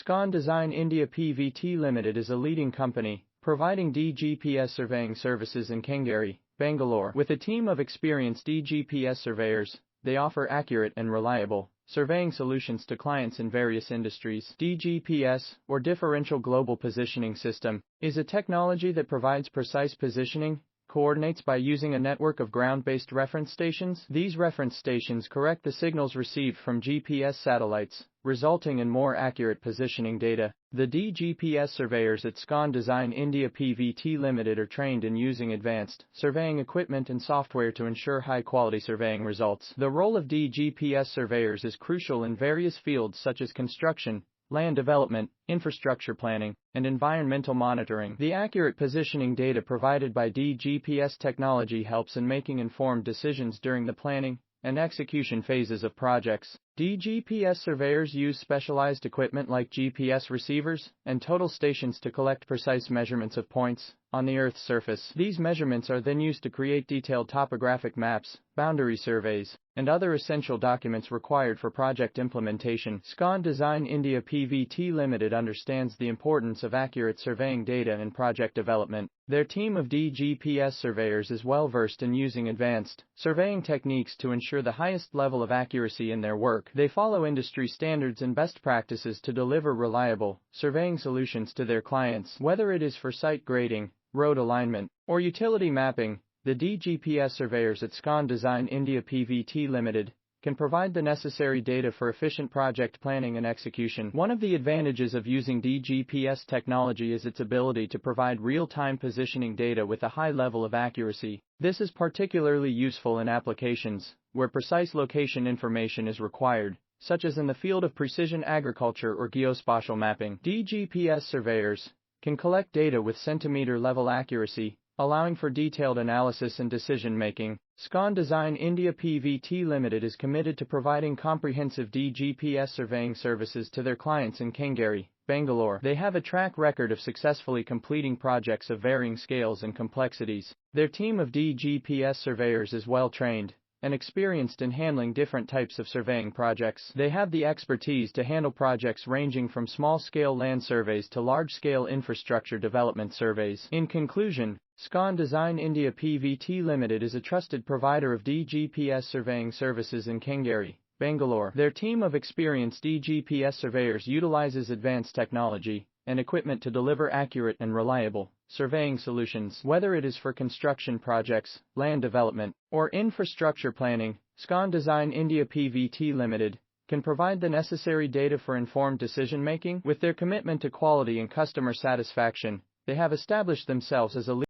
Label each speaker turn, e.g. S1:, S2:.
S1: SCON Design India Pvt Ltd is a leading company, providing DGPS surveying services in Kengari, Bangalore. With a team of experienced DGPS surveyors, they offer accurate and reliable surveying solutions to clients in various industries. DGPS, or Differential Global Positioning System, is a technology that provides precise positioning coordinates by using a network of ground-based reference stations. These reference stations correct the signals received from GPS satellites, resulting in more accurate positioning data. The DGPS surveyors at SCON Design India Pvt Ltd are trained in using advanced surveying equipment and software to ensure high-quality surveying results. The role of DGPS surveyors is crucial in various fields such as construction, land development, infrastructure planning, and environmental monitoring. The accurate positioning data provided by DGPS technology helps in making informed decisions during the planning and execution phases of projects. DGPS surveyors use specialized equipment like GPS receivers and total stations to collect precise measurements of points on the Earth's surface. These measurements are then used to create detailed topographic maps, boundary surveys, and other essential documents required for project implementation. SCON Design India Pvt Ltd understands the importance of accurate surveying data in project development. Their team of DGPS surveyors is well versed in using advanced surveying techniques to ensure the highest level of accuracy in their work. They follow industry standards and best practices to deliver reliable surveying solutions to their clients. Whether it is for site grading, road alignment, or utility mapping, the DGPS surveyors at SCON Design India Pvt Ltd can provide the necessary data for efficient project planning and execution. One of the advantages of using DGPS technology is its ability to provide real-time positioning data with a high level of accuracy. This is particularly useful in applications where precise location information is required, such as in the field of precision agriculture or geospatial mapping. DGPS surveyors can collect data with centimeter-level accuracy, allowing for detailed analysis and decision-making. SCON Design India Pvt Ltd is committed to providing comprehensive DGPS surveying services to their clients in Kengari, Bangalore. They have a track record of successfully completing projects of varying scales and complexities. Their team of DGPS surveyors is well-trained and experienced in handling different types of surveying projects. They have the expertise to handle projects ranging from small-scale land surveys to large-scale infrastructure development surveys. In conclusion, SCON Design India Pvt Ltd is a trusted provider of DGPS surveying services in Kengari, Bangalore. Their team of experienced DGPS surveyors utilizes advanced technology and equipment to deliver accurate and reliable surveying solutions. Whether it is for construction projects, land development, or infrastructure planning, SCON Design India Pvt Ltd can provide the necessary data for informed decision-making. With their commitment to quality and customer satisfaction, they have established themselves as a